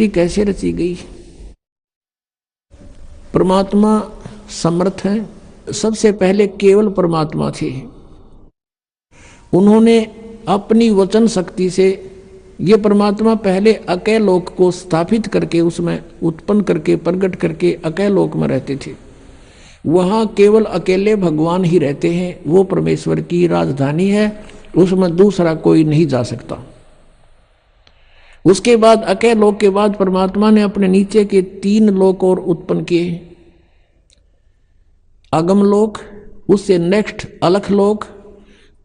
सृष्टि कैसे रची गई। परमात्मा समर्थ है। सबसे पहले केवल परमात्मा थे। उन्होंने अपनी वचन शक्ति से ये परमात्मा पहले अकय लोक को स्थापित करके उसमें उत्पन्न करके प्रकट करके अकय लोक में रहते थे। वहाँ केवल अकेले भगवान ही रहते हैं। वो परमेश्वर की राजधानी है, उसमें दूसरा कोई नहीं जा सकता। उसके बाद अकय लोक के बाद परमात्मा ने अपने नीचे के 3 लोक और उत्पन्न किए। अगम लोक, उससे नेक्स्ट अलख लोक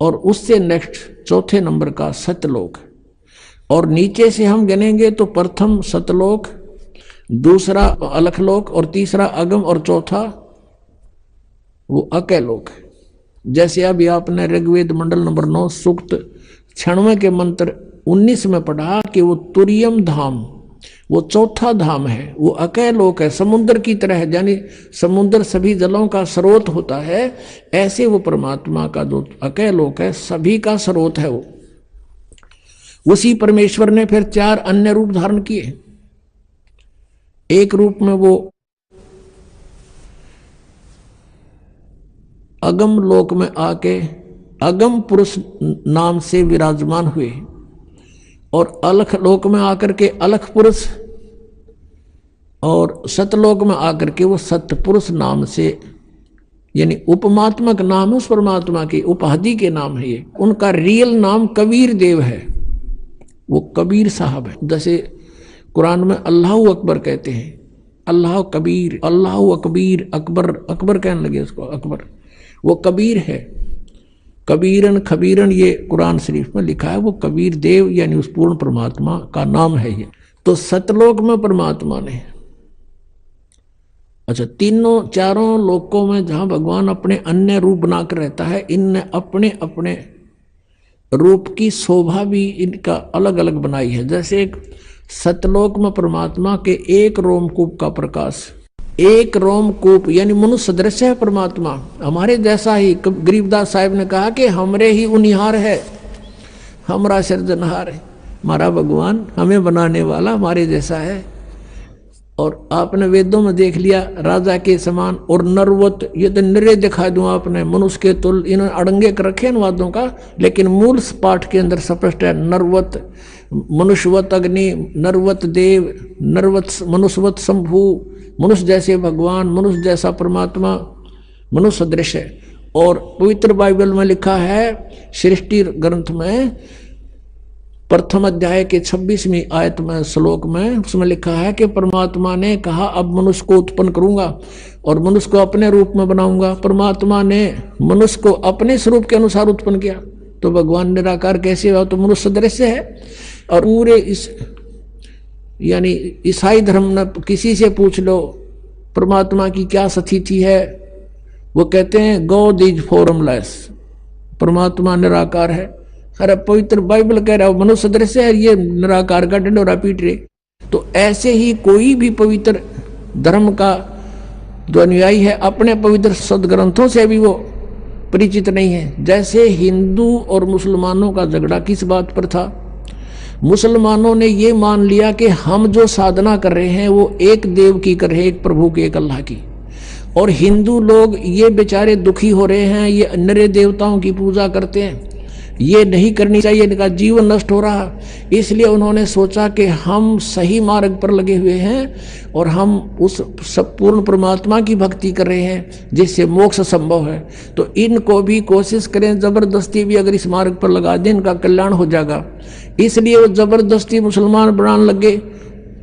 और उससे नेक्स्ट चौथे नंबर का सत्यलोक। और नीचे से हम गिनेंगे तो प्रथम सतलोक, दूसरा अलखलोक और तीसरा अगम और चौथा वो अकय लोक। जैसे अभी आपने ऋग्वेद मंडल नंबर 9 सूक्त 96 के मंत्र 19 में पढ़ा कि वो तुरियम धाम, वो चौथा धाम है, वो अकय लोक है, समुद्र की तरह है। यानी समुद्र सभी जलों का स्रोत होता है, ऐसे वो परमात्मा का जो अकय लोक है सभी का स्रोत है। वो उसी परमेश्वर ने फिर 4 अन्य रूप धारण किए। एक रूप में वो अगम लोक में आके अगम पुरुष नाम से विराजमान हुए और अलख लोक में आकर के अलख पुरुष और सतलोक में आकर के वो सतपुरुष नाम से, यानी उपमात्मक नाम है उस परमात्मा की, उपाधि के नाम है ये। उनका रियल नाम कबीर देव है, वो कबीर साहब है। जैसे कुरान में अल्लाह अकबर कहते हैं, अल्लाह कबीर, अल्लाह अकबीर, अकबर, अकबर कहने लगे उसको अकबर, वो कबीर है। कबीरन खबीरन ये कुरान शरीफ में लिखा है, वो कबीर देव यानी उस पूर्ण परमात्मा का नाम है ये। तो सतलोक में परमात्मा ने, अच्छा, तीनों चारों लोकों में जहां भगवान अपने अन्य रूप बनाकर रहता है, इनने अपने अपने रूप की शोभा भी इनका अलग अलग बनाई है। जैसे एक सतलोक में परमात्मा के एक रोमकूप का प्रकाश, एक रोमकूप यानी मनुष्य सदृश है परमात्मा, हमारे जैसा ही। गरीबदास साहिब ने कहा कि हमरे ही उनिहार है, हमारा सृजनहार है। हमारा भगवान हमें बनाने वाला हमारे जैसा है। और आपने वेदों में देख लिया राजा के समान और नरवत, ये तो निरे दिखा दूं आपने, मनुष्य के तुल, इन्होंने अड़ंगे कर रखे इन वादों का, लेकिन मूल पाठ के अंदर स्पष्ट है नरवत, मनुष्यवत अग्नि, नरवत देव, नरवत मनुष्यवत शंभु, मनुष्य जैसे भगवान, मनुष्य जैसा परमात्मा, मनुष्य सदृश है। और पवित्र बाइबल में लिखा है सृष्टि ग्रंथ में प्रथम अध्याय के 26वीं आयत में श्लोक में, उसमें लिखा है कि परमात्मा ने कहा अब मनुष्य को उत्पन्न करूंगा और मनुष्य को अपने रूप में बनाऊंगा। परमात्मा ने मनुष्य को अपने स्वरूप के अनुसार उत्पन्न किया। तो भगवान निराकार कैसे हुआ? तो मनुष्य सदृश्य है। और पूरे इस यानी ईसाई धर्म में किसी से पूछ लो परमात्मा की क्या स्थिति है, वो कहते हैं गॉड इज फॉर्मलेस, परमात्मा निराकार है। अरे पवित्र बाइबल कह रहा है मनुष्य सदृश है, ये निराकार का डंडोरा पीट रहे। तो ऐसे ही कोई भी पवित्र धर्म का जो अनुयायी है अपने पवित्र सदग्रंथों से भी वो परिचित नहीं है। जैसे हिंदू और मुसलमानों का झगड़ा किस बात पर था? मुसलमानों ने ये मान लिया कि हम जो साधना कर रहे हैं वो एक देव की कर रहे हैं, एक प्रभु की, एक अल्लाह की। और हिंदू लोग ये बेचारे दुखी हो रहे हैं, ये अन्य देवताओं की पूजा करते हैं, ये नहीं करनी चाहिए, इनका जीवन नष्ट हो रहा। इसलिए उन्होंने सोचा कि हम सही मार्ग पर लगे हुए हैं और हम उस सब पूर्ण परमात्मा की भक्ति कर रहे हैं जिससे मोक्ष संभव है। तो इनको भी कोशिश करें, जबरदस्ती भी अगर इस मार्ग पर लगा दें इनका कल्याण हो जाएगा। इसलिए वो जबरदस्ती मुसलमान बनाने लगे।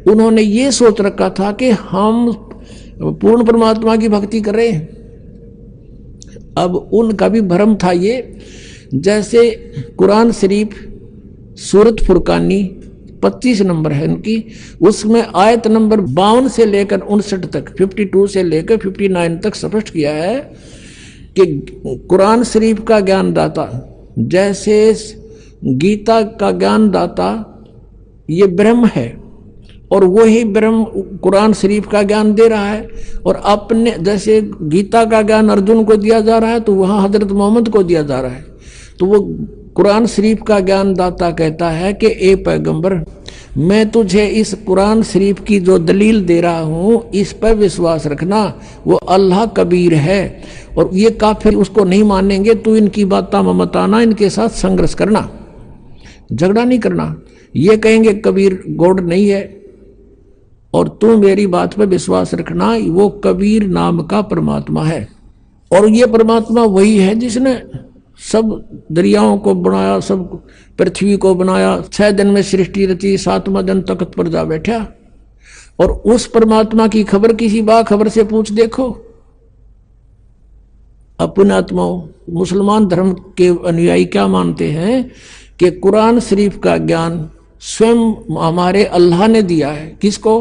उन्होंने ये सोच रखा था कि हम पूर्ण परमात्मा की भक्ति कर रहे हैं। अब उनका भी भ्रम था ये। जैसे कुरान शरीफ सूरत फुरकानी 25 नंबर है उनकी, उसमें आयत नंबर 52 से लेकर 59 तक, 52 से लेकर 59 तक स्पष्ट किया है कि कुरान शरीफ का ज्ञानदाता, जैसे गीता का ज्ञानदाता ये ब्रह्म है और वही ब्रह्म कुरान शरीफ का ज्ञान दे रहा है। और अपने जैसे गीता का ज्ञान अर्जुन को दिया जा रहा है तो वहाँ हजरत मोहम्मद को दिया जा रहा है। तो वो कुरान शरीफ का ज्ञान दाता कहता है कि ए पैगंबर, मैं तुझे इस कुरान शरीफ की जो दलील दे रहा हूं इस पर विश्वास रखना, वो अल्लाह कबीर है। और ये काफिर उसको नहीं मानेंगे, तू इनकी बात में मत आना, इनके साथ संघर्ष करना, झगड़ा नहीं करना। ये कहेंगे कबीर गॉड नहीं है, और तू मेरी बात पर विश्वास रखना, वो कबीर नाम का परमात्मा है। और ये परमात्मा वही है जिसने सब दरियाओं को बनाया, सब पृथ्वी को बनाया, 6 दिन में सृष्टि रची, 7वां दिन तख्त पर जा बैठा। और उस परमात्मा की खबर किसी बाखबर से पूछ देखो। अपने आत्माओं, मुसलमान धर्म के अनुयायी क्या मानते हैं कि कुरान शरीफ का ज्ञान स्वयं हमारे अल्लाह ने दिया है। किसको?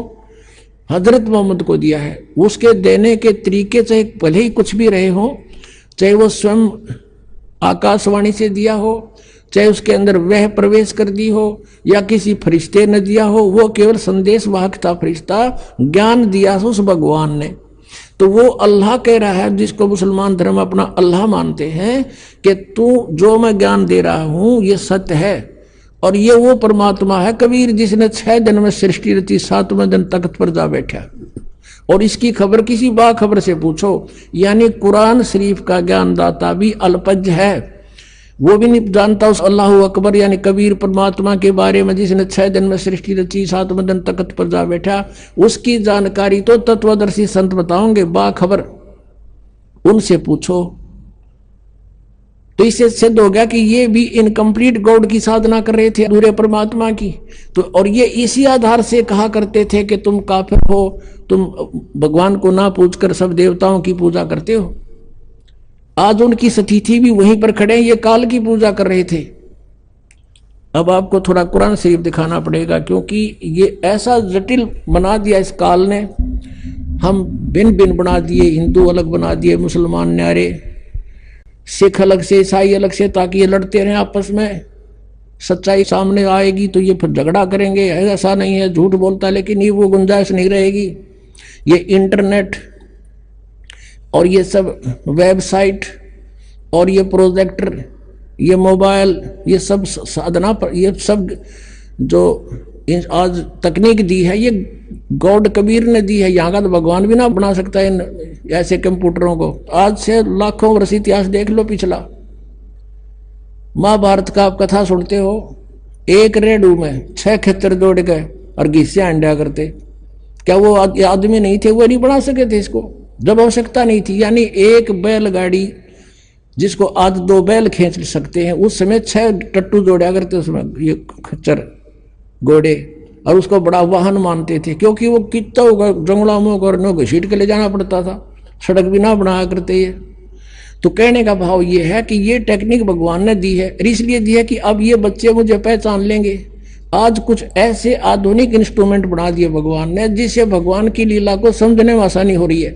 हजरत मोहम्मद को दिया है। उसके देने के तरीके चाहे भले ही कुछ भी रहे हो, चाहे वो स्वयं आकाशवाणी से दिया हो, चाहे उसके अंदर वह प्रवेश कर दी हो, या किसी फरिश्ते ने दिया हो, वो केवल संदेश वाहक था, फरिश्ता ज्ञान दिया उस भगवान ने। तो वो अल्लाह कह रहा है, जिसको मुसलमान धर्म अपना अल्लाह मानते हैं, कि तू जो मैं ज्ञान दे रहा हूं ये सत्य है। और ये वो परमात्मा है कबीर जिसने 6 दिन में सृष्टि रची, 7वें दिन तख्त पर जा बैठा। और इसकी खबर किसी बाखबर से पूछो। यानी कुरान शरीफ का ज्ञानदाता भी अल्पज्ञ है, वो भी नहीं जानता उस अल्लाह अकबर यानी कबीर परमात्मा के बारे में जिसने 6 दिन में सृष्टि रची, 7वें दिन तख्त पर जा बैठा। उसकी जानकारी तो तत्वदर्शी संत बताओगे, बाखबर, उनसे पूछो। तो इससे सिद्ध हो गया कि ये भी इनकम्प्लीट गॉड की साधना कर रहे थे, अधूरे परमात्मा की। तो और ये इसी आधार से कहा करते थे कि तुम काफिर हो, तुम भगवान को ना पूछकर सब देवताओं की पूजा करते हो। आज उनकी स्थिति भी वहीं पर खड़े, ये काल की पूजा कर रहे थे। अब आपको थोड़ा कुरान शरीफ दिखाना पड़ेगा, क्योंकि ये ऐसा जटिल बना दिया इस काल ने। हम भिन्न भिन्न बना दिए, हिंदू अलग बना दिए, मुसलमान न्यारे, सिख अलग से, ईसाई अलग से, ताकि ये लड़ते रहें आपस में। सच्चाई सामने आएगी तो ये फिर झगड़ा करेंगे, ऐसा नहीं है, झूठ बोलता है, लेकिन ये वो गुंजाइश नहीं रहेगी। ये इंटरनेट और ये सब वेबसाइट और ये प्रोजेक्टर, ये मोबाइल, ये सब साधना पर, ये सब जो आज तकनीक दी है, ये गॉड कबीर ने दी है। यहाँ का तो भगवान भी ना बना सकता है इन ऐसे कंप्यूटरों को। आज से लाखों वर्ष इतिहास देख लो पिछला। महाभारत का आप कथा सुनते हो, एक रेडू में 6 खेतर जोड़ के और घिस्से अंडा करते। क्या वो आदमी नहीं थे, वो नहीं बना सके थे इसको जब आवश्यकता नहीं थी। यानी एक बैलगाड़ी जिसको आज 2 बैल खींच सकते हैं, उस समय 6 टट्टू जोड़ा करते उसमें, ये खच्चर घोड़े, और उसको बड़ा वाहन मानते थे, क्योंकि वो कितना होगा जंगलों में घसीट के ले जाना पड़ता था, सड़क भी ना बनाया करते ये। तो कहने का भाव ये है कि ये टेक्निक भगवान ने दी है, इसलिए दी है कि अब ये बच्चे मुझे पहचान लेंगे। आज कुछ ऐसे आधुनिक इंस्ट्रूमेंट बना दिए भगवान ने, जिससे भगवान की लीला को समझने में आसानी हो रही है।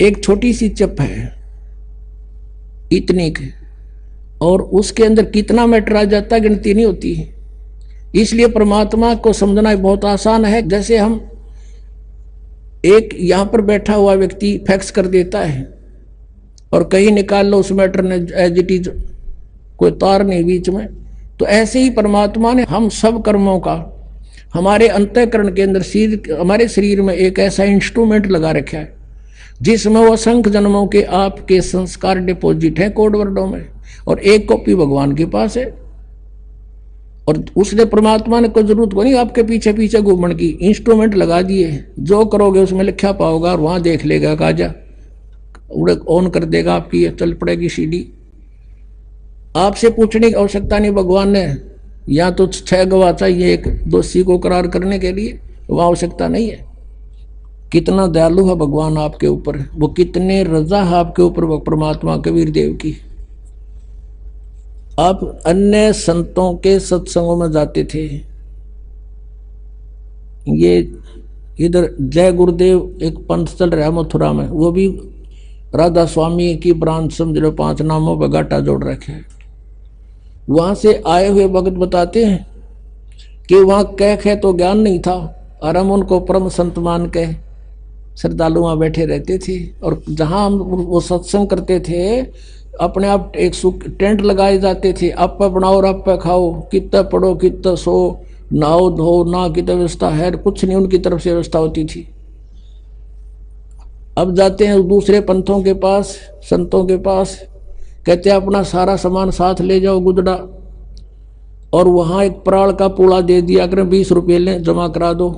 एक छोटी सी चिप है इतनी की, और उसके अंदर कितना मैटर आ जाता है गिनती नहीं होती। इसलिए परमात्मा को समझना बहुत आसान है। जैसे हम एक यहां पर बैठा हुआ व्यक्ति फैक्स कर देता है और कहीं निकाल लो, उस मैटर ने एज इट इज, कोई तार नहीं बीच में। तो ऐसे ही परमात्मा ने हम सब कर्मों का हमारे अंतःकरण के अंदर, हमारे शरीर में एक ऐसा इंस्ट्रूमेंट लगा रखा है जिसमें वो असंख्य जन्मों के आपके संस्कार डिपॉजिट है कोड वर्डों में, और एक कॉपी भगवान के पास है। और उसने परमात्मा ने कोई जरूरत को नहीं आपके पीछे पीछे घूमने की, इंस्ट्रूमेंट लगा दिए, जो करोगे उसमें लिखा पाओगा, और वहां देख लेगा, काजा उड़े ऑन कर देगा, आपकी चल पड़ेगी सीडी। आपसे पूछने की आवश्यकता नहीं भगवान ने, या तो 6 गवाह चाहिए एक दोषी को करार करने के लिए, वह आवश्यकता नहीं है। कितना दयालु है भगवान आपके ऊपर, वो कितने रजा है आपके ऊपर, वो परमात्मा कबीर देव की। आप अन्य संतों के सत्संगों में जाते थे, ये इधर जय गुरुदेव एक पंथ चल रहा है मथुरा में, वो भी राधा स्वामी की ब्रांच समझ लो, 5 नामों पर गाटा जोड़ रखे है। वहां से आए हुए भगत बताते हैं कि वहां कह तो ज्ञान नहीं था, और हम उनको परम संत मान के श्रद्धालु वहां बैठे रहते थे। और जहां हम वो सत्संग करते थे, अपने आप एक टेंट लगाए जाते थे, आप पे बनाओ और आप पे खाओ, कितना पढ़ो कितना सो, नहाओ धो, ना कितना व्यवस्था है, कुछ नहीं उनकी तरफ से व्यवस्था होती थी। अब जाते हैं दूसरे पंथों के पास, संतों के पास, कहते हैं अपना सारा सामान साथ ले जाओ गुदड़ा, और वहाँ एक प्राण का पूड़ा दे दिया करें, 20 रुपये लें जमा करा दो,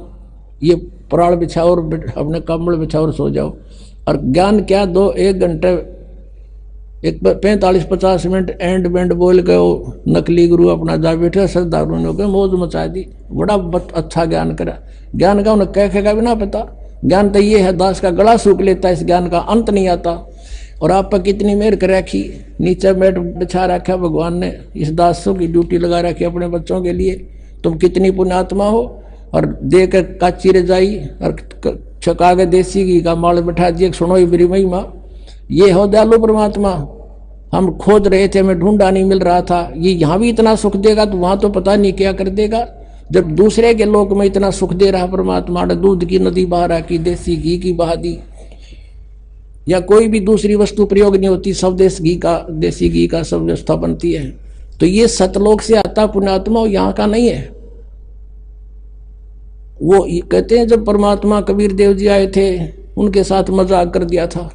ये प्राण बिछाओ और अपने कम्बल बिछाओ और सो जाओ। और ज्ञान क्या दो, 1 घंटे, एक 45-50 मिनट एंड बैंड बोल के वो नकली गुरु अपना जा बैठे, श्रद्धालु ने होकर मौज मचा दी, बड़ा अच्छा ज्ञान करा। ज्ञान का उन्हें कह का भी ना पता, ज्ञान तो ये है दास का गला सूख लेता है, इस ज्ञान का अंत नहीं आता। और आप पर कितनी मेहर कर रखी, नीचे बैठ बिछा रखा भगवान ने, इस दासों की ड्यूटी लगा रखी अपने बच्चों के लिए, तुम कितनी पुण्यात्मा हो। और दे कर काची रजाई और छका के देसी घी का माल बैठा दिए, सुनो ये मेरी महिमा, ये हो दयालु परमात्मा, हम खोज रहे थे, हमें ढूंढा नहीं मिल रहा था, ये यहाँ भी इतना सुख देगा तो वहां तो पता नहीं क्या कर देगा। जब दूसरे के लोक में इतना सुख दे रहा परमात्मा ने, दूध की नदी बहा रखी, देसी घी की बहा दी, या कोई भी दूसरी वस्तु प्रयोग नहीं होती, सब देसी घी का सब व्यवस्था बनती है। तो ये सतलोक से आता पुण्यात्मा, यहाँ का नहीं है। वो कहते हैं जब परमात्मा कबीर देव जी आए थे, उनके साथ मजाक कर दिया था,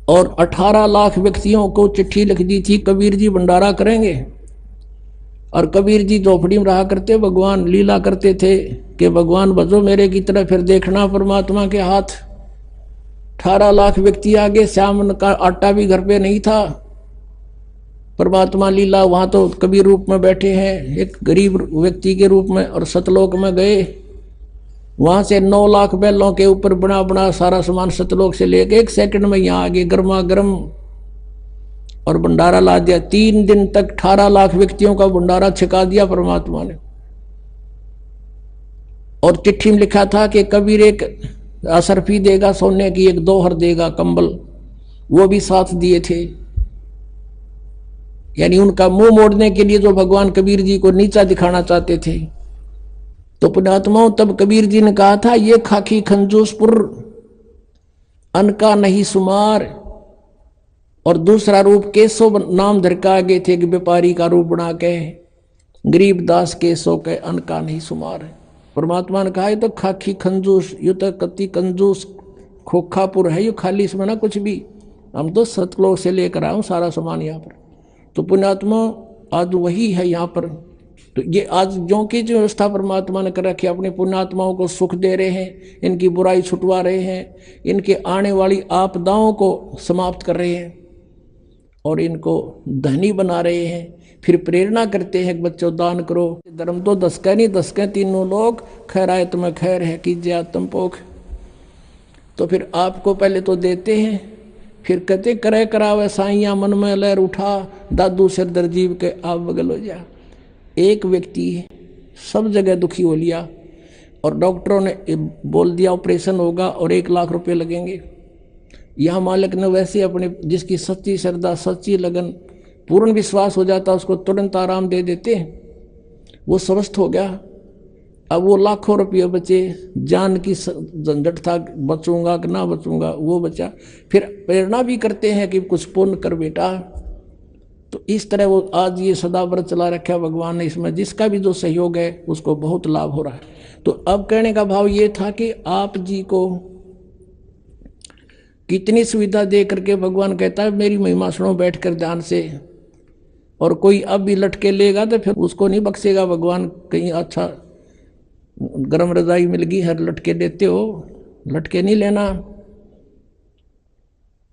और 18 लाख व्यक्तियों को चिट्ठी लिख दी थी, कबीर जी भंडारा करेंगे। और कबीर जी झोपड़ी में रहा करते, भगवान लीला करते थे कि भगवान भजो मेरे की तरफ, फिर देखना परमात्मा के हाथ। 18 लाख व्यक्ति आगे, श्याम का आटा भी घर पे नहीं था, परमात्मा लीला, वहां तो कबीर रूप में बैठे हैं, एक गरीब व्यक्ति के रूप में, और सतलोक में गए, वहां से 9 लाख बैलों के ऊपर बना बना सारा सामान सतलोक से लेके 1 सेकंड में यहाँ आगे गर्मा गर्म, और भंडारा ला दिया। 3 दिन तक 18 लाख व्यक्तियों का भंडारा छिका दिया परमात्मा ने। और चिट्ठी में लिखा था कि कबीर एक असरफी देगा सोने की, एक दोहर देगा कंबल, वो भी साथ दिए थे। यानी उनका मुंह मोड़ने के लिए जो भगवान कबीर जी को नीचा दिखाना चाहते थे। तो पुण्यात्माओं, तब कबीर जी ने कहा था, ये खाकी खंजूसपुर अनका नहीं सुमार। और दूसरा रूप केशव नाम धरका आगे थे कि व्यापारी का रूप बना के, गरीब दास केशव के अनका नहीं सुमार। परमात्मा ने कहा, ये तो खाकी खंजूस, ये तो कति कंजूस खोखापुर है, ये खाली इसमें ना कुछ भी, हम तो सतलोक से लेकर आए हूं सारा सामान यहाँ पर। तो पुण्यात्मा आज वही है यहाँ पर। तो ये आज जो की जो व्यवस्था परमात्मा ने कर रखी, अपने पुण्यात्माओं को सुख दे रहे हैं, इनकी बुराई छुटवा रहे हैं, इनके आने वाली आपदाओं को समाप्त कर रहे हैं, और इनको धनी बना रहे हैं। फिर प्रेरणा करते हैं कि बच्चों दान करो, धर्म तो 10 का नहीं 10 के तीनों लोग, खैरायत में खैर है कीजिए आत्म पोख। तो फिर आपको पहले तो देते हैं, फिर कहते करे करावे साइया मन में लहर उठा, दादू सिर दर्जीव के आप बगल हो जा। एक व्यक्ति सब जगह दुखी हो लिया, और डॉक्टरों ने बोल दिया ऑपरेशन होगा और 1 लाख रुपए लगेंगे। यह मालिक ने वैसे अपने, जिसकी सच्ची श्रद्धा सच्ची लगन पूर्ण विश्वास हो जाता, उसको तुरंत आराम दे देते, वो स्वस्थ हो गया। अब वो लाखों रुपये बचे, जान की झंझट था, बचूंगा कि ना बचूंगा, वो बचा। फिर प्रेरणा भी करते हैं कि कुछ पुण्य कर बेटा। तो इस तरह वो आज ये सदाव्रत चला रखा भगवान ने, इसमें जिसका भी जो सहयोग है उसको बहुत लाभ हो रहा है। तो अब कहने का भाव ये था कि आप जी को कितनी सुविधा दे करके भगवान कहता है मेरी महिमा सुनो बैठ कर ध्यान से। और कोई अब भी लटके लेगा तो फिर उसको नहीं बख्शेगा भगवान। कहीं अच्छा गरम रजाई मिल गई, हर लटके देते हो, लटके नहीं लेना।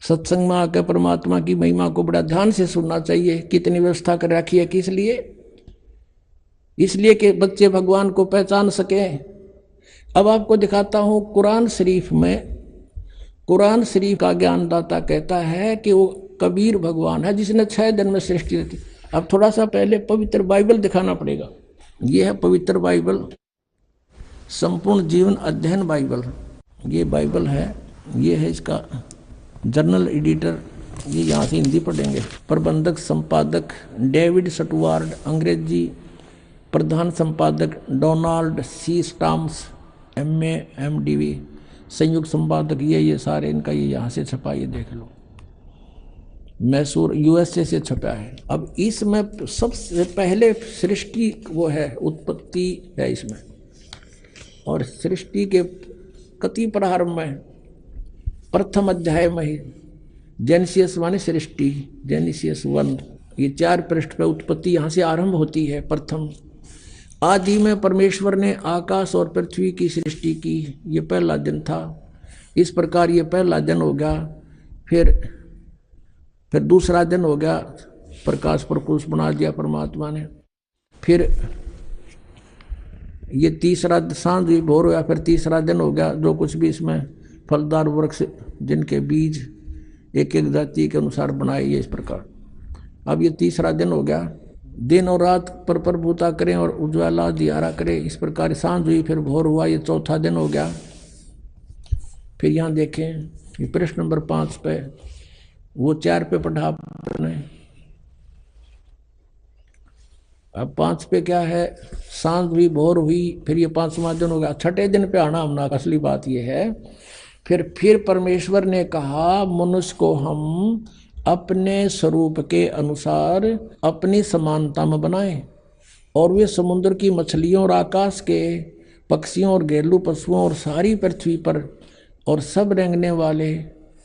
सत्संग में आकर परमात्मा की महिमा को बड़ा ध्यान से सुनना चाहिए। कितनी व्यवस्था कर रखी है, किस लिए? इसलिए कि बच्चे भगवान को पहचान सके। अब आपको दिखाता हूं कुरान शरीफ में, कुरान शरीफ का ज्ञानदाता कहता है कि वो कबीर भगवान है जिसने 6 दिन में सृष्टि रची। अब थोड़ा सा पहले पवित्र बाइबल दिखाना पड़ेगा। ये है पवित्र बाइबल, संपूर्ण जीवन अध्ययन बाइबल। ये बाइबल है, ये है इसका जर्नल एडिटर, ये यहाँ से हिंदी पढ़ेंगे। प्रबंधक संपादक डेविड स्टुअर्ट, अंग्रेजी प्रधान संपादक Donald C Stamps, MA MDV, संयुक्त संपादक ये सारे इनका ये यहाँ से छपा, ये देख लो। मैसूर यूएसए से छपा है। अब इसमें सबसे पहले सृष्टि वो है, उत्पत्ति है इसमें, और सृष्टि के कति प्रारंभ में प्रथम अध्याय में ही जेनेसिस माने सृष्टि, जेनेसिस 1, ये 4 पृष्ठ पे उत्पत्ति यहाँ से आरंभ होती है। प्रथम आदि में परमेश्वर ने आकाश और पृथ्वी की सृष्टि की, ये पहला दिन था। इस प्रकार ये पहला दिन हो गया। फिर दूसरा दिन हो गया, प्रकाश प्रकुश बना दिया परमात्मा ने। फिर ये तीसरा सांझ भी भोर हुआ, फिर तीसरा दिन हो गया। जो कुछ भी इसमें फलदार वृक्ष जिनके बीज एक एक जाति के अनुसार बनाए, ये इस प्रकार। अब ये तीसरा दिन हो गया। दिन और रात पर प्रभुता करें और उज्ज्वला दियारा करें, इस प्रकार सांझ हुई, फिर भोर हुआ, ये चौथा दिन हो गया। फिर यहाँ देखें, ये प्रश्न नंबर 5 पे, वो 4 पे पढ़ा आपने। अब 5 पे क्या है, सांझ हुई, भोर हुई, फिर ये 5वां दिन हो गया। छठे दिन पे आना हमना, असली बात ये है। फिर परमेश्वर ने कहा मनुष्य को हम अपने स्वरूप के अनुसार अपनी समानता में बनाएं, और वे समुद्र की मछलियों और आकाश के पक्षियों और घरेलू पशुओं और सारी पृथ्वी पर और सब रेंगने वाले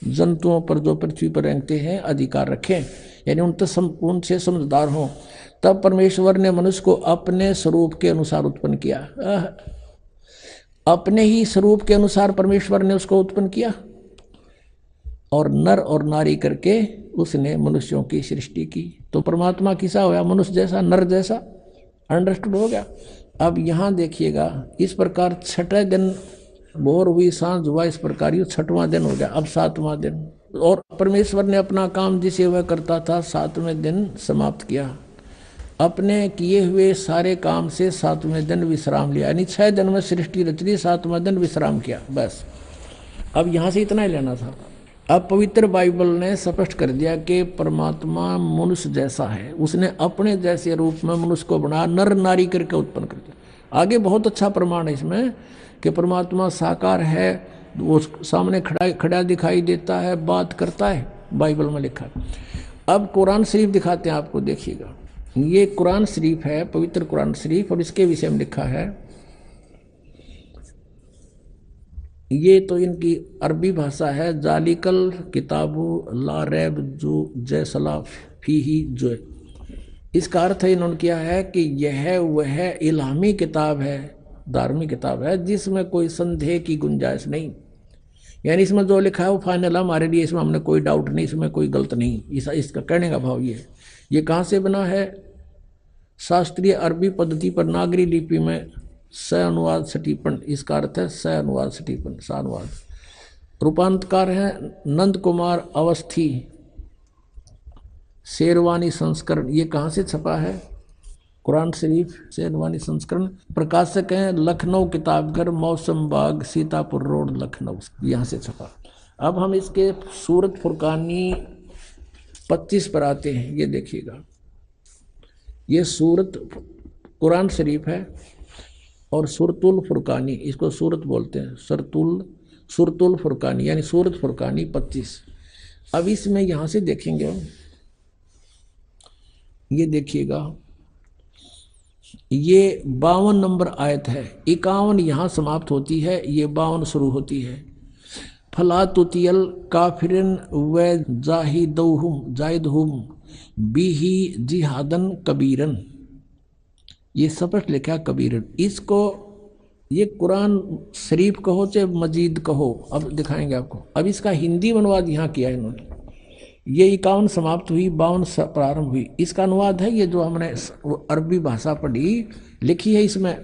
जंतुओं पर जो पृथ्वी पर रेंगते हैं अधिकार रखें, यानी उनसे समझदार हों। तब परमेश्वर ने मनुष्य को अपने स्वरूप के अनुसार उत्पन्न किया। अपने ही स्वरूप के अनुसार परमेश्वर ने उसको उत्पन्न किया, और नर और नारी करके उसने मनुष्यों की सृष्टि की। तो परमात्मा किसा होया, मनुष्य जैसा, नर जैसा। अंडरस्टूड हो गया। अब यहाँ देखिएगा, इस प्रकार छठे दिन भोर हुई, सांझ हुआ, इस प्रकार ये 6वां दिन हो गया। अब 7वां दिन, और परमेश्वर ने अपना काम जिसे वह करता था 7वें दिन समाप्त किया। अपने किए हुए सारे काम से 7वें दिन विश्राम लिया, यानी 6 दिन में सृष्टि रच ली, 7वां दिन विश्राम किया, बस। अब यहाँ से इतना ही लेना था। अब पवित्र बाइबल ने स्पष्ट कर दिया कि परमात्मा मनुष्य जैसा है, उसने अपने जैसे रूप में मनुष्य को बना, नर नारी करके उत्पन्न कर दिया। आगे बहुत अच्छा प्रमाण है इसमें कि परमात्मा साकार है, वो सामने खड़ा दिखाई देता है, बात करता है, बाइबल में लिखा है। अब कुरान शरीफ दिखाते हैं आपको, देखिएगा। ये कुरान शरीफ है, पवित्र कुरान शरीफ, और इसके विषय में लिखा है। ये तो इनकी अरबी भाषा है। जालिकल किताबु ला रैब जो जैसला फीही जो, इसका अर्थ है इन्होंने किया है कि यह वह इल्हामी किताब है, धार्मिक किताब है, जिसमें कोई संदेह की गुंजाइश नहीं। यानी इसमें जो लिखा है वो फाइनल है हमारे लिए, इसमें हमने कोई डाउट नहीं, इसमें कोई गलत नहीं। इसका कहने का भाव ये है। ये कहाँ से बना है, शास्त्रीय अरबी पद्धति पर नागरी लिपि में स अनुवाद सटीपन, इसका अर्थ है स अनुवाद सटीपन, स अनुवाद। रूपांतकार है नंद कुमार अवस्थी, शेरवानी संस्करण। ये कहाँ से छपा है, कुरान शरीफ शेरवानी संस्करण। प्रकाशक हैं लखनऊ किताबघर, मौसम बाग, सीतापुर रोड, लखनऊ, यहाँ से छपा। अब हम इसके सूरत फुरकानी 25 पर आते हैं। ये देखिएगा, ये सूरत कुरान शरीफ है, और सुरतुल फुरकानी, इसको सूरत बोलते हैं, सुरतुल फुरकानी, यानी सूरत फुरकानी 25। अब इसमें यहाँ से देखेंगे, ये देखिएगा, ये 52 नंबर आयत है। 51 यहाँ समाप्त होती है, ये 52 शुरू होती है। फला तुतियल काफिरन व जाहिदहुम बिही जिहादन कबीरन, ये स्पष्ट लिखा कबीरन। इसको ये कुरान शरीफ कहो चाहे मजीद कहो, अब दिखाएंगे आपको। अब इसका हिंदी अनुवाद यहाँ किया है इन्होंने। ये 51 समाप्त हुई, 52 प्रारंभ हुई। इसका अनुवाद है ये जो हमने अरबी भाषा पढ़ी, लिखी है इसमें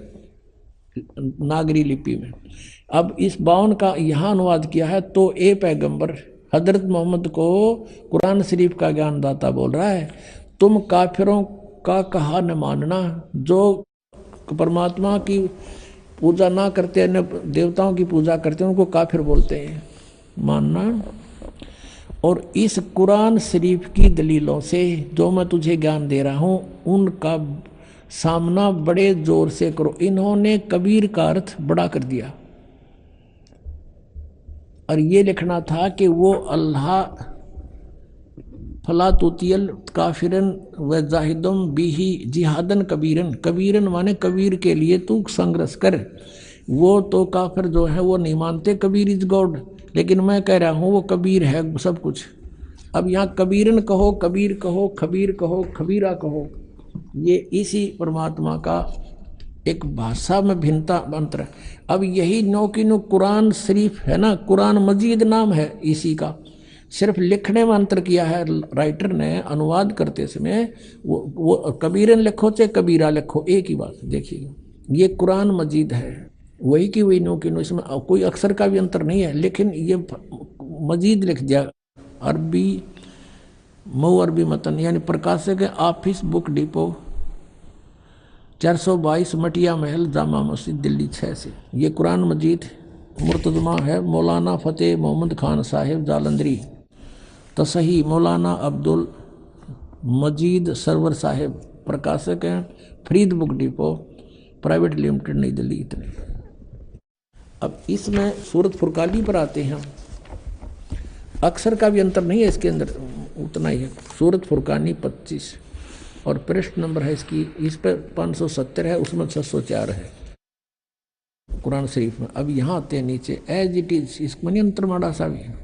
नागरी लिपि में। अब इस 52 का यहाँ अनुवाद किया है। तो ए पैगंबर हजरत मोहम्मद को कुरान शरीफ का ज्ञानदाता बोल रहा है, तुम काफिरों का कहा न मानना, जो परमात्मा की पूजा ना करते, अन्य देवताओं की पूजा करते हैं, उनको काफिर बोलते हैं, मानना। और इस कुरान शरीफ की दलीलों से जो मैं तुझे ज्ञान दे रहा हूँ, उनका सामना बड़े जोर से करो। इन्होंने कबीर का अर्थ बड़ा कर दिया, और ये लिखना था कि वो अल्लाह फला तुतियल काफिरन व जाहिदम बिही जिहादन कबीरन, कबीरन माने कबीर के लिए तू संघर्ष कर। वो तो काफिर जो है वो नहीं मानते कबीर इज गॉड, लेकिन मैं कह रहा हूँ वो कबीर है सब कुछ। अब यहाँ कबीरन कहो, कबीर कहो, खबीर कहो, खबीरा कहो, ये इसी परमात्मा का एक भाषा में भिन्नता मंत्र है। अब यही नो की नो कुरान शरीफ है ना, कुरान मजीद नाम है इसी का, सिर्फ लिखने में अंतर किया है राइटर ने, अनुवाद करते समय वो कबीरन लिखो चाहे कबीरा लिखो एक ही बात। देखिएगा ये कुरान मजीद है, वही की वही नो की नो, इसमें कोई अक्षर का भी अंतर नहीं है, लेकिन ये मजीद लिख दिया। अरबी मऊ अरबी मतन यानी प्रकाशक है ऑफिस बुक डिपो 422 मटिया महल जामा मस्जिद दिल्ली 6 से। ये कुरान मजीद मुर्तजमा है मौलाना फ़तेह मोहम्मद खान साहिब जालंधरी, तसही मौलाना अब्दुल मजीद सरवर साहिब, प्रकाशक हैं Farid book depot private limited नई दिल्ली। इतने अब इसमें सूरत फुरकानी पर आते हैं, अक्षर का भी अंतर नहीं है इसके अंदर, उतना ही है। सूरत फुरकानी 25 और पृष्ठ नंबर है इसकी, इस पर 570 है, उसमें 604 है कुरान शरीफ में। अब यहाँ आते हैं नीचे एज इट इज, इसमें अंतर माड़ा सा भी है।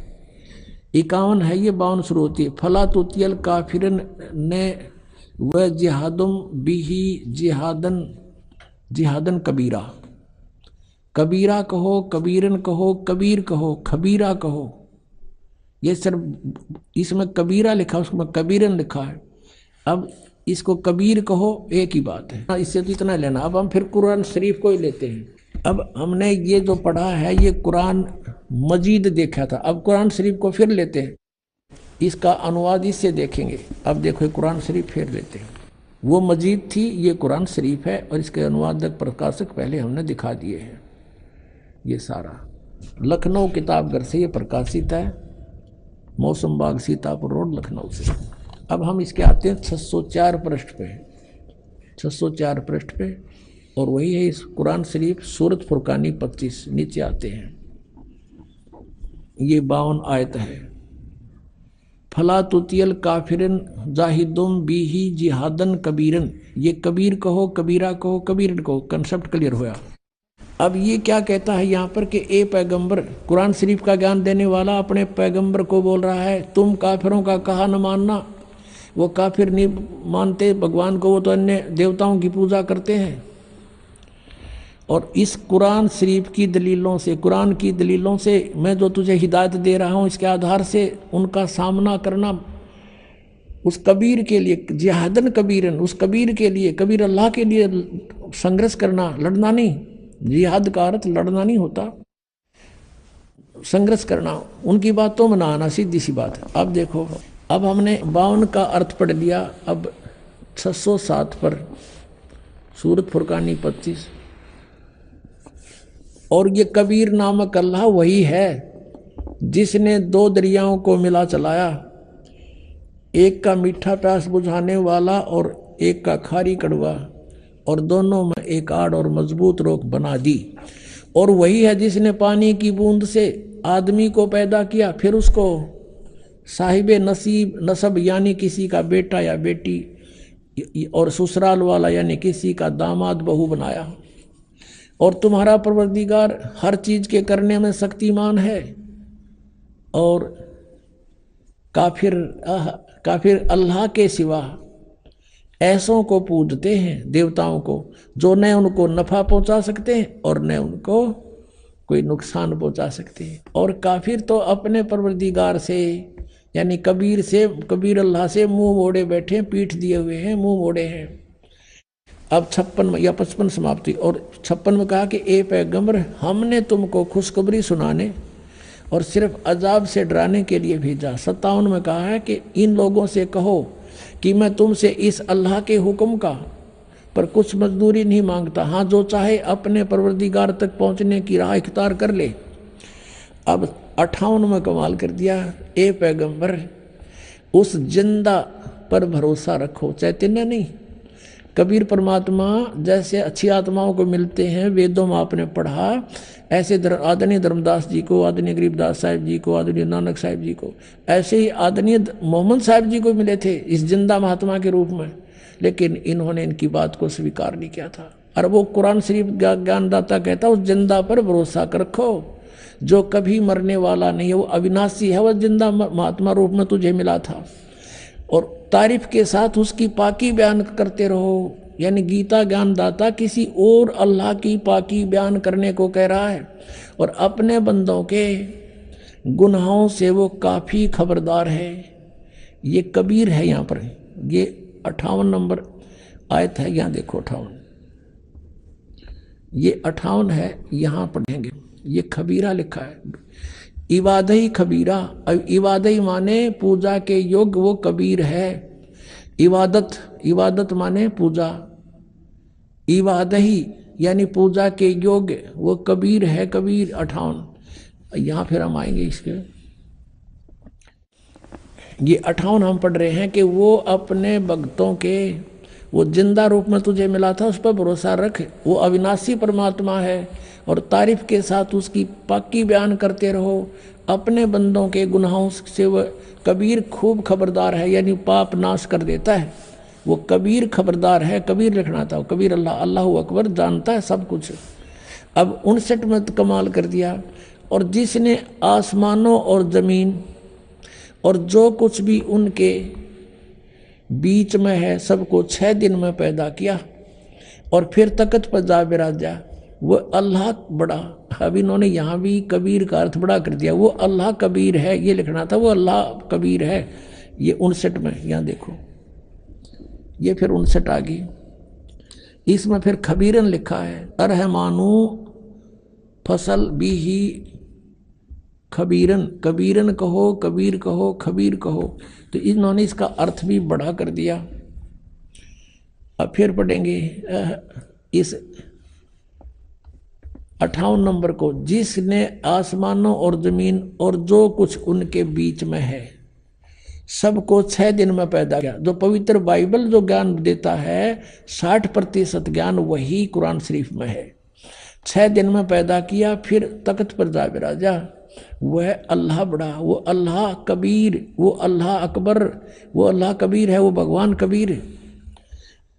51 है ये, 52 शुरू होती है। फला तुतियल काफिरन ने व जिहादुम बिही जिहादन जिहादन कबीरा, कबीरा कहो, कबीरन कहो, कबीर कहो, खबीरा कहो। ये सिर्फ इसमें कबीरा लिखा उसमें कबीरन लिखा है। अब इसको कबीर कहो एक ही बात है, इससे तो इतना लेना। अब हम फिर कुरान शरीफ को ही लेते हैं। अब हमने ये जो पढ़ा है ये कुरान मजीद देखा था, अब कुरान शरीफ को फिर लेते हैं, इसका अनुवाद इससे देखेंगे। अब देखो कुरान शरीफ फिर लेते हैं, वो मजीद थी ये कुरान शरीफ है, और इसके अनुवादक प्रकाशक पहले हमने दिखा दिए हैं। ये सारा लखनऊ किताबघर से ये प्रकाशित है, मौसम बाग सीतापुर रोड लखनऊ से। अब हम इसके आते हैं 604 पृष्ठ पे, 604 पृष्ठ पे, और वही है इस कुरान शरीफ सूरत फुरकानी 25। नीचे आते हैं ये 52 आयत है। फला तुतियल काफिरन जाहिदुम बिही जिहादन कबीरन, ये कबीर कहो, कबीरा कहो, कबीरन कहो, कंसेप्ट क्लियर होया। अब ये क्या कहता है यहाँ पर कि ए पैगंबर, कुरान शरीफ का ज्ञान देने वाला अपने पैगंबर को बोल रहा है तुम काफिरों का कहा न मानना। वो काफिर नहीं मानते भगवान को, वो तो अन्य देवताओं की पूजा करते हैं। और इस कुरान शरीफ की दलीलों से, कुरान की दलीलों से मैं जो तुझे हिदायत दे रहा हूँ, इसके आधार से उनका सामना करना उस कबीर के लिए, जिहादन कबीरन, उस कबीर के लिए, कबीर अल्लाह के लिए संघर्ष करना, लड़ना नहीं। जिहाद का अर्थ लड़ना नहीं होता, संघर्ष करना, उनकी बातों में ना आना, सीधी सी बात है। अब देखो, अब हमने 52 का अर्थ पढ़ लिया। अब 607 पर सूरत फुरकानी 25, और ये कबीर नामक अल्लाह वही है जिसने 2 दरियाओं को मिला चलाया, एक का मीठा प्यास बुझाने वाला और एक का खारी कड़वा, और दोनों में एक आड़ और मजबूत रोक बना दी। और वही है जिसने पानी की बूंद से आदमी को पैदा किया, फिर उसको साहिबे नसीब नसब यानी किसी का बेटा या बेटी, और ससुराल वाला यानी किसी का दामाद बहू बनाया। और तुम्हारा परवरदिगार हर चीज के करने में शक्तिमान है। और काफिर अल्लाह के सिवा ऐसों को पूजते हैं, देवताओं को, जो न उनको नफा पहुंचा सकते हैं और न उनको कोई नुकसान पहुंचा सकते हैं। और काफिर तो अपने परवरदिगार से यानी कबीर से, कबीर अल्लाह से मुंह मोड़े बैठे, पीठ दिए हुए हैं, मुंह मोड़े हैं। अब 56 या 55 समाप्ति। और 56 में कहा कि ए पैगंबर, हमने तुमको खुशखबरी सुनाने और सिर्फ अजाब से डराने के लिए भेजा। 57 में कहा है कि इन लोगों से कहो कि मैं तुमसे इस अल्लाह के हुक्म का पर कुछ मजदूरी नहीं मांगता, हाँ जो चाहे अपने परवरदिगार तक पहुंचने की राह इख्तियार कर ले। अब 58 में कमाल कर दिया, ए पैगंबर उस जिंदा पर भरोसा रखो, चैतन्य नहीं, कबीर परमात्मा जैसे अच्छी आत्माओं को मिलते हैं, वेदों में आपने पढ़ा, ऐसे आदरणीय धर्मदास जी को, आदरणीय गरीबदास साहिब जी को, आदरणीय नानक साहिब जी को, ऐसे ही आदरणीय मोहम्मद साहिब जी को मिले थे इस जिंदा महात्मा के रूप में, लेकिन इन्होंने इनकी बात को स्वीकार नहीं किया था। और वो कुरान शरीफ ज्ञानदाता कहता उस जिंदा पर भरोसा रखो जो कभी मरने वाला नहीं है, वो अविनाशी है, वह जिंदा महात्मा रूप में तुझे मिला था। और तारीफ के साथ उसकी पाकी बयान करते रहो, यानी गीता ज्ञानदाता किसी और अल्लाह की पाकी बयान करने को कह रहा है, और अपने बंदों के गुनाहों से वो काफ़ी खबरदार है। ये कबीर है यहाँ पर, ये 58 नंबर आयत है, यहाँ देखो 58, ये 58 है, यहाँ पढ़ेंगे। ये खबीरा लिखा है, इबादही खबीरा। इबादही माने पूजा के योग्य वो कबीर है। इबादत, इबादत माने पूजा, इबादही यानी पूजा के योग्य वो कबीर है। कबीर 58, यहाँ फिर हम आएंगे इसके। ये 58 हम पढ़ रहे हैं कि वो अपने भक्तों के, वो जिंदा रूप में तुझे मिला था, उस पर भरोसा रख, वो अविनाशी परमात्मा है, और तारीफ के साथ उसकी पाकी बयान करते रहो। अपने बंदों के गुनाहों से वह कबीर खूब खबरदार है, यानी पाप नाश कर देता है। वो कबीर खबरदार है, कबीर लिखना था, कबीर अल्लाह, अल्लाहु अकबर, जानता है सब कुछ। अब 59 में कमाल कर दिया। और जिसने आसमानों और जमीन और जो कुछ भी उनके बीच में है सबको 6 दिन में पैदा किया, और फिर तख्त पर जा बिराजा, वो अल्लाह बड़ा। अब इन्होंने यहाँ भी कबीर का अर्थ बड़ा कर दिया, वो अल्लाह कबीर है, ये लिखना था, वो अल्लाह कबीर है। ये 59 में, यहाँ देखो, ये फिर 59 आ गई। इसमें फिर खबीरन लिखा है, अरहमानू फसल भी ही खबीरन, कबीरन कहो, कबीर कहो, खबीर कहो, तो इन्होंने इसका अर्थ भी बड़ा कर दिया। अब फिर पढ़ेंगे इस 58 नंबर को, जिसने आसमानों और जमीन और जो कुछ उनके बीच में है सबको 6 दिन में पैदा किया। जो पवित्र बाइबल जो ज्ञान देता है 60% ज्ञान वही कुरान शरीफ में है। 6 दिन में पैदा किया, फिर तख्त पर जा बिराजा, वह अल्लाह बड़ा, वो अल्लाह कबीर, वो अल्लाह अकबर, वो अल्लाह कबीर है, वो भगवान कबीर है,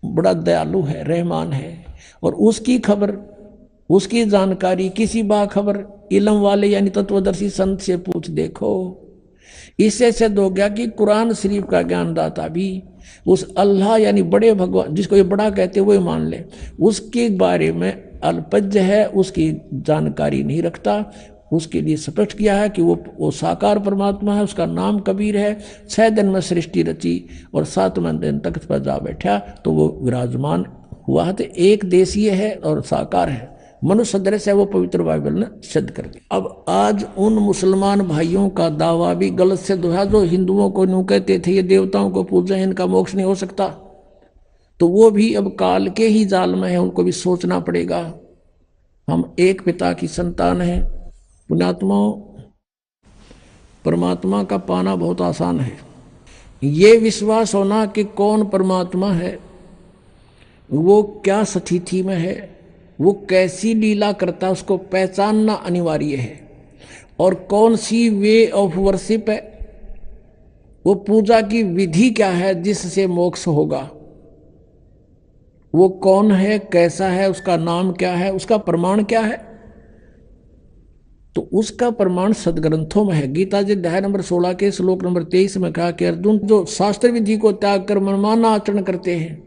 बड़ा दयालु है, रहमान है। और उसकी खबर, उसकी जानकारी किसी बाखबर इल्म वाले यानी तत्वदर्शी संत से पूछ देखो। इससे सिद्ध हो गया कि कुरान शरीफ का ज्ञानदाता भी उस अल्लाह यानी बड़े भगवान, जिसको ये बड़ा कहते हैं, वो मान ले, उसके बारे में अल्पज्ञ है, उसकी जानकारी नहीं रखता। उसके लिए स्पष्ट किया है कि वो साकार परमात्मा है, उसका नाम कबीर है। 6 दिन में सृष्टि रची और 7वें दिन तख्त पर जा बैठा, तो वो विराजमान हुआ। तो एक देशीय है और साकार है, मनुष्य सदृश है, वो पवित्र बाइबल ने सिद्ध कर दिया। अब आज उन मुसलमान भाइयों का दावा भी गलत सिद्ध हुआ जो हिंदुओं को यूं कहते थे ये देवताओं को पूजे, इनका मोक्ष नहीं हो सकता, तो वो भी अब काल के ही जाल में है, उनको भी सोचना पड़ेगा। हम एक पिता की संतान हैं। पुण्यात्माओं, परमात्मा का पाना बहुत आसान है। ये विश्वास होना कि कौन परमात्मा है, वो क्या स्थिति में है, वो कैसी लीला करता है, उसको पहचानना अनिवार्य है। और कौन सी वे ऑफ वर्शिप है, वो पूजा की विधि क्या है जिससे मोक्ष होगा, वो कौन है, कैसा है, उसका नाम क्या है, उसका प्रमाण क्या है, तो उसका प्रमाण सदग्रंथों में है। गीता जी अध्याय नंबर 16 के श्लोक नंबर 23 में कहा कि अर्जुन, जो शास्त्र विधि को त्याग कर मनमाना आचरण करते हैं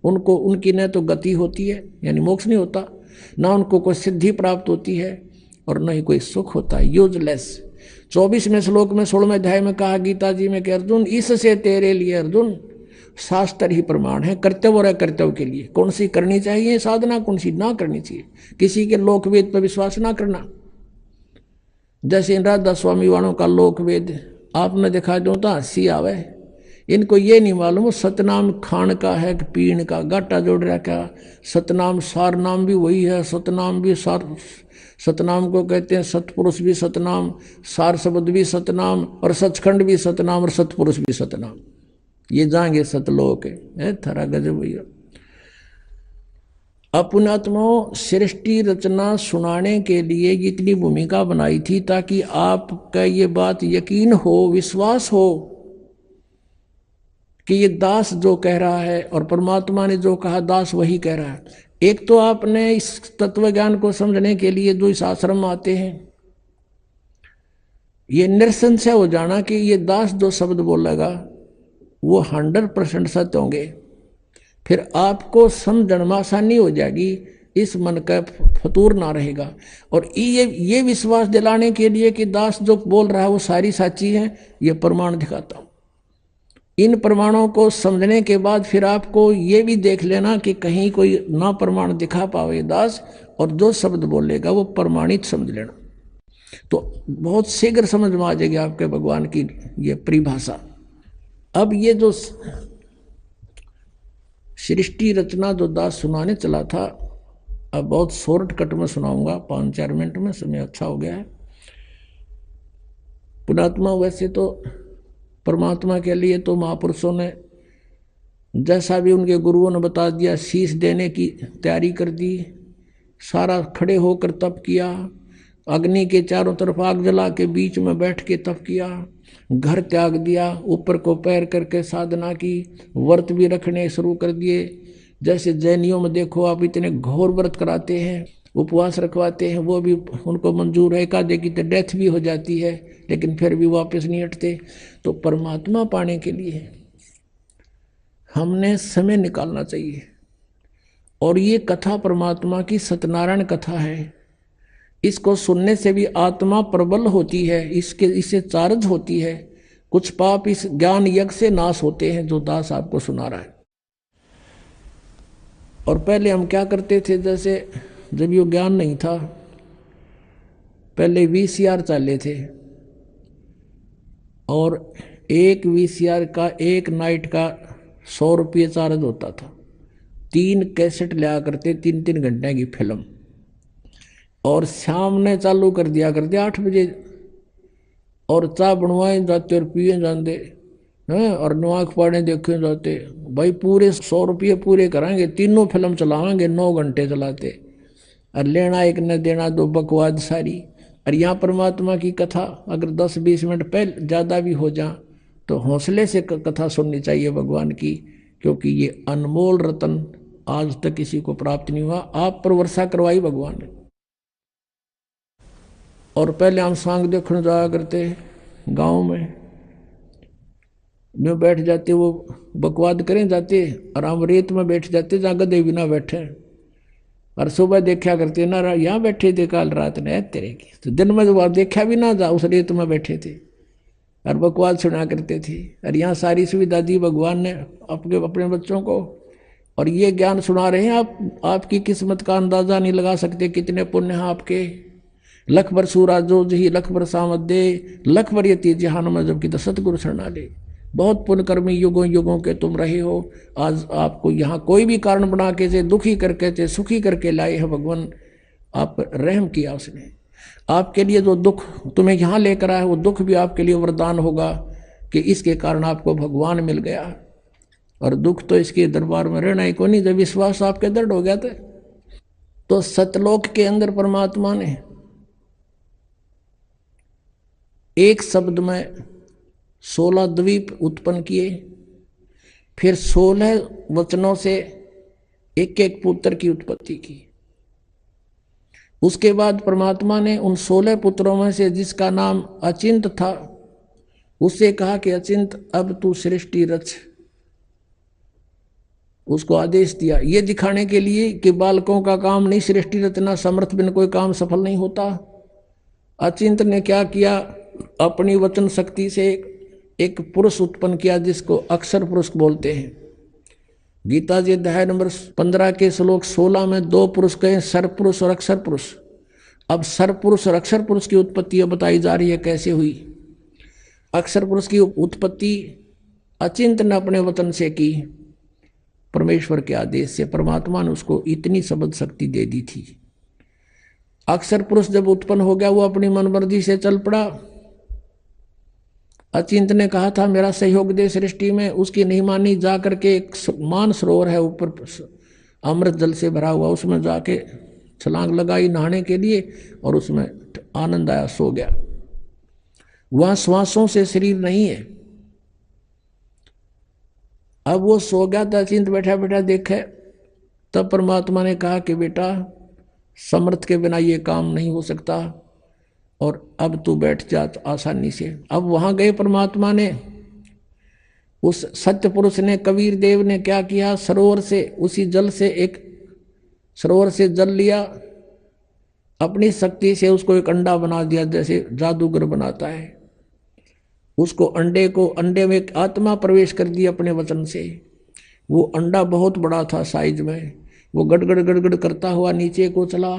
उनको, उनकी न तो गति होती है यानी मोक्ष नहीं होता, ना उनको कोई सिद्धि प्राप्त होती है और न ही कोई सुख होता है, यूजलेस। 24वें श्लोक में 16वें अध्याय में कहा गीता जी में कि अर्जुन, इससे तेरे लिए अर्जुन शास्त्र ही प्रमाण है कर्तव्य और अकर्तव्य के लिए। कौन सी करनी चाहिए साधना, कौन सी ना करनी चाहिए, किसी के लोकवेद पर विश्वास ना करना। जैसे इन राधा स्वामी वालों का लोकवेद आपने देखा जो तो हंसी आवे, इनको ये नहीं मालूम सतनाम खान का है कि पीण का, गाटा जोड़ रखा। सतनाम सार नाम भी वही है, सतनाम भी सार, सतनाम को कहते हैं सतपुरुष भी सतनाम, सार शब्द भी सतनाम, और सचखंड भी सतनाम, और सतपुरुष भी सतनाम। ये जाएंगे सतलोक है, थरा गजब भैया। अपनात्माओं सृष्टि रचना सुनाने के लिए इतनी भूमिका बनाई थी ताकि आपका ये बात यकीन हो, विश्वास हो कि ये दास जो कह रहा है और परमात्मा ने जो कहा दास वही कह रहा है। एक तो आपने इस तत्व ज्ञान को समझने के लिए जो इस आश्रम में आते हैं, ये निरसंशय हो जाना कि ये दास जो शब्द बोलेगा वो 100% सत्य होंगे। फिर आपको समझने में आसानी हो जाएगी, इस मन का फतूर ना रहेगा। और ये विश्वास दिलाने के लिए कि दास जो बोल रहा है वो सारी साची है, ये प्रमाण दिखाता हूं। इन प्रमाणों को समझने के बाद फिर आपको ये भी देख लेना कि कहीं कोई ना प्रमाण दिखा पावे दास, और जो शब्द बोलेगा वो प्रमाणित समझ लेना, तो बहुत शीघ्र समझ में आ जाएगी आपके भगवान की ये परिभाषा। अब ये जो सृष्टि रचना जो दास सुनाने चला था, अब बहुत शॉर्टकट में सुनाऊंगा, 5-4 मिनट में, समय अच्छा हो गया है। पुणात्मा वैसे तो परमात्मा के लिए तो महापुरुषों ने जैसा भी उनके गुरुओं ने बता दिया, शीश देने की तैयारी कर दी, सारा खड़े होकर तप किया, अग्नि के चारों तरफ आग जला के बीच में बैठ के तप किया, घर त्याग दिया, ऊपर को पैर करके साधना की, व्रत भी रखने शुरू कर दिए। जैसे जैनियों में देखो आप, इतने घोर व्रत कराते हैं, उपवास रखवाते हैं, वो भी उनको मंजूर है, एकादे की तो डेथ भी हो जाती है, लेकिन फिर भी वापस नहीं हटते। तो परमात्मा पाने के लिए हमने समय निकालना चाहिए। और ये कथा परमात्मा की सत्यनारायण कथा है, इसको सुनने से भी आत्मा प्रबल होती है, इससे चार्ज होती है, कुछ पाप इस ज्ञान यज्ञ से नाश होते हैं जो दास आपको सुना रहा है। और पहले हम क्या करते थे, जैसे जब ये ज्ञान नहीं था, पहले VCR चाले थे, और एक VCR का एक नाइट का 100 रुपये चार्ज होता था। 3 कैसेट लिया करते, 3-3 घंटे की फिल्म, और शाम ने चालू कर दिया करते 8 बजे, और चाय बनवाए जाते और पिए जाते हैं, और नवाक पाड़े देखे जाते। भाई पूरे 100 रुपये पूरे कराएंगे, तीनों फिल्म चलाएंगे, 9 घंटे चलाते, और लेना एक न देना दो, बकवाद सारी। और यहाँ परमात्मा की कथा अगर 10-20 मिनट पहले ज़्यादा भी हो जा तो हौसले से कथा सुननी चाहिए भगवान की, क्योंकि ये अनमोल रतन आज तक किसी को प्राप्त नहीं हुआ। आप पर वर्षा करवाई भगवान ने। और पहले हम सांग देखने जाया करते गांव में, जो बैठ जाते वो बकवाद करें जाते, और हम रेत में बैठ जाते जहाँ गधे भी ना बैठे, और सुबह देखा करते ना यहाँ बैठे थे काल रात ने तेरे की, तो दिन में जब देखा भी ना जा, उस रेत में बैठे थे और बकवाद सुना करते थे। और यहाँ सारी सुविधा दी भगवान ने अपने बच्चों को, और ये ज्ञान सुना रहे हैं आप। आपकी किस्मत का अंदाजा नहीं लगा सकते कितने पुण्य हैं आपके। लख भर सूरा जो ही लख भर सामत दे, लख भर यती जहान में जबकि तो सतगुरु शरणा ले। बहुत पुण्यकर्मी युगों युगों के तुम रहे हो। आज आपको यहाँ कोई भी कारण बना के से दुखी करके से सुखी करके लाए हैं भगवान। आप रहम किया उसने। आपके लिए जो दुख तुम्हें यहाँ लेकर आया, वो दुख भी आपके लिए वरदान होगा कि इसके कारण आपको भगवान मिल गया। और दुख तो इसके दरबार में रहना ही को नहीं। जब विश्वास आपके दृढ़ हो गया था, तो सतलोक के अंदर परमात्मा ने एक शब्द में 16 द्वीप उत्पन्न किए, फिर 16 वचनों से एक एक पुत्र की उत्पत्ति की। उसके बाद परमात्मा ने उन 16 पुत्रों में से जिसका नाम अचिंत था, उससे कहा कि अचिंत अब तू सृष्टि रच। उसको आदेश दिया, ये दिखाने के लिए कि बालकों का काम नहीं सृष्टि रचना, समर्थ बिन कोई काम सफल नहीं होता। अचिंत ने क्या किया, अपनी वचन शक्ति से एक पुरुष उत्पन्न किया जिसको अक्षर पुरुष बोलते हैं। गीता जी अध्याय नंबर 15 के श्लोक 16 में 2 पुरुष कहे, सरपुरुष और अक्षर पुरुष। अब सरपुरुष और अक्षर पुरुष की उत्पत्ति बताई जा रही है कैसे हुई। अक्षर पुरुष की उत्पत्ति अचिंत ने अपने वचन से की, परमेश्वर के आदेश से। परमात्मा ने उसको इतनी शब्द शक्ति दे दी थी। अक्षर पुरुष जब उत्पन्न हो गया, वो अपनी मनमर्जी से चल पड़ा। अचिंत ने कहा था मेरा सहयोग दे सृष्टि में, उसकी नहीं मानी। जा करके एक मान सरोवर है ऊपर अमृत जल से भरा हुआ, उसमें जाके छलांग लगाई नहाने के लिए और उसमें आनंद आया, सो गया। वहां श्वासों से शरीर नहीं है। अब वो सो गया था, चिंत बैठा बैठा देखे, तब परमात्मा ने कहा कि बेटा समर्थ के बिना ये काम नहीं हो सकता और अब तू बैठ जा आसानी से। अब वहां गए परमात्मा ने, उस सत्य पुरुष ने, कबीर देव ने क्या किया, सरोवर से उसी जल से एक सरोवर से जल लिया, अपनी शक्ति से उसको एक अंडा बना दिया, जैसे जादूगर बनाता है। उसको अंडे में एक आत्मा प्रवेश कर दी अपने वचन से। वो अंडा बहुत बड़ा था साइज में, वो गड़गड़ गड़गड़ करता हुआ नीचे को चला।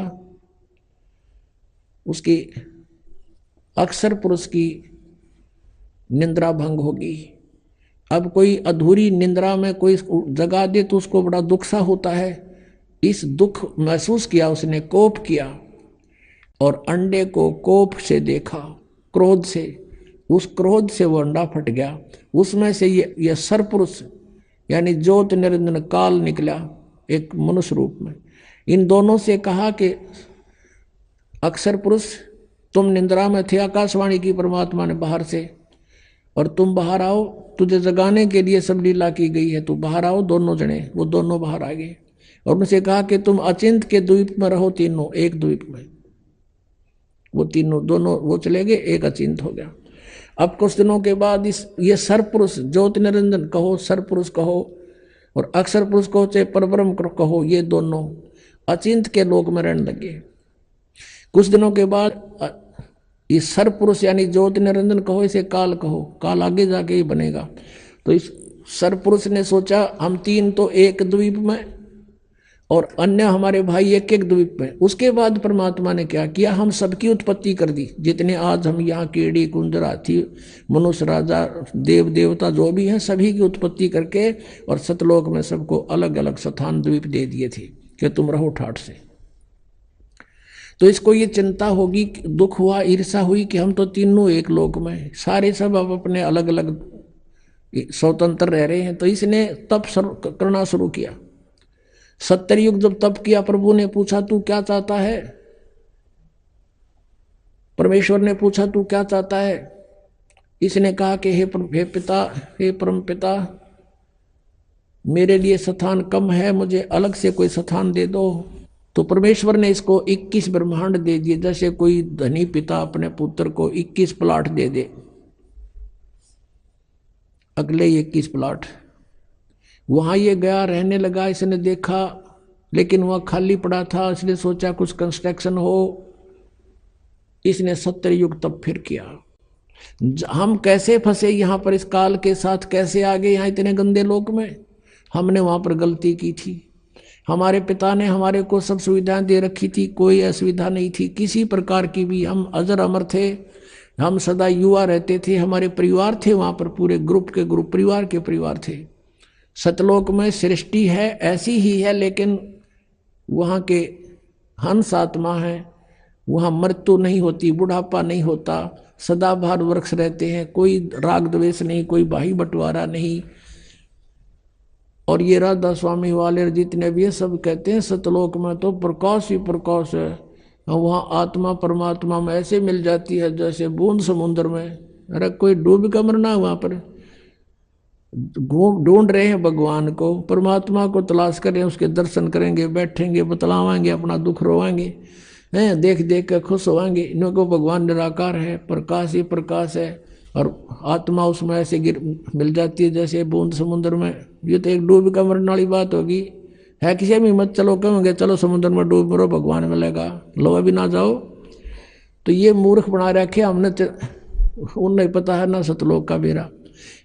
उसकी अक्सर पुरुष की निंद्रा भंग होगी। अब कोई अधूरी निंद्रा में कोई जगा दे तो उसको बड़ा दुख सा होता है। इस दुख महसूस किया उसने, कोप किया और अंडे को कोप से देखा, क्रोध से। उस क्रोध से वो अंडा फट गया। उसमें से ये सरपुरुष यानी ज्योत निरंजन काल निकला एक मनुष्य रूप में। इन दोनों से कहा कि अक्सर पुरुष तुम निंद्रा में थे, आकाशवाणी की परमात्मा ने बाहर से, और तुम बाहर आओ, तुझे जगाने के लिए सब लीला की गई है, तू बाहर आओ। दोनों जने वो दोनों बाहर आ गए और उनसे कहा कि तुम अचिंत के द्वीप में रहो, तीनों एक द्वीप में। वो तीनों दोनों वो चले गए, एक अचिंत हो गया। अब कुछ दिनों के बाद ये सरपुरुष, ज्योति निरंजन कहो, सरपुरुष कहो और अक्षर पुरुष कहो, चाहे परब्रह्म कहो, ये दोनों अचिंत के लोक में रहने लगे। कुछ दिनों के बाद ये सरपुरुष यानी ज्योति निरंजन कहो, इसे काल कहो, काल आगे जाके ही बनेगा। तो इस सरपुरुष ने सोचा हम तीन तो एक द्वीप में और अन्य हमारे भाई एक एक द्वीप में। उसके बाद परमात्मा ने क्या किया, हम सबकी उत्पत्ति कर दी। जितने आज हम यहाँ कीड़ी कुंजर हाथी मनुष्य राजा देव देवता जो भी हैं, सभी की उत्पत्ति करके और सतलोक में सबको अलग अलग स्थान द्वीप दे दिए थे कि तुम रहो ठाठ से। तो इसको ये चिंता होगी, दुख हुआ, ईर्षा हुई कि हम तो तीनों एक लोक में, सारे सब अब अपने अलग अलग स्वतंत्र रह रहे हैं। तो इसने तप करना शुरू किया। 70 युग जब तप किया, प्रभु ने पूछा तू क्या चाहता है, परमेश्वर ने पूछा तू क्या चाहता है। इसने कहा कि हे पिता, हे परम पिता, मेरे लिए स्थान कम है, मुझे अलग से कोई स्थान दे दो। तो परमेश्वर ने इसको 21 ब्रह्मांड दे दिए, जैसे कोई धनी पिता अपने पुत्र को 21 प्लाट दे दे, अगले 21 प्लाट। वहां ये गया, रहने लगा। इसने देखा लेकिन वह खाली पड़ा था, इसने सोचा कुछ कंस्ट्रक्शन हो। इसने 70 युग तब फिर किया। हम कैसे फंसे यहाँ पर, इस काल के साथ कैसे आ गए यहाँ इतने गंदे लोक में। हमने वहां पर गलती की थी। हमारे पिता ने हमारे को सब सुविधाएं दे रखी थी, कोई असुविधा नहीं थी किसी प्रकार की भी। हम अजर अमर थे, हम सदा युवा रहते थे। हमारे परिवार थे वहां पर, पूरे ग्रुप के ग्रुप, परिवार के परिवार थे। सतलोक में सृष्टि है ऐसी ही है, लेकिन वहाँ के हंस आत्मा है, वहाँ मृत्यु नहीं होती, बुढ़ापा नहीं होता, सदाबहार वृक्ष रहते हैं, कोई राग द्वेष नहीं, कोई बाही बंटवारा नहीं। और ये राधा स्वामी वाले जितने भी सब कहते हैं सतलोक में तो प्रकाश ही प्रकाश है। वहाँ आत्मा परमात्मा में ऐसे मिल जाती है जैसे बूंद समुद्र में। अरे कोई डूब का मरना, वहाँ पर ढूंढ रहे हैं भगवान को, परमात्मा को तलाश करें, उसके दर्शन करेंगे, बैठेंगे, बतलावाएंगे, अपना दुख रोवाएंगे, हैं देख देख कर खुश होवाएंगे। इनको भगवान निराकार है, प्रकाश ही प्रकाश है और आत्मा उसमें ऐसे मिल जाती है जैसे बूंद समुद्र में। ये तो एक डूब का मरने वाली बात होगी। है किसी में मत चलो, कहेंगे चलो समुद्र में डूब मरो, भगवान मिलेगा, लो अभी ना जाओ। तो ये मूर्ख बना रखे हमने, उन्हें पता है ना सतलोक का बेरा।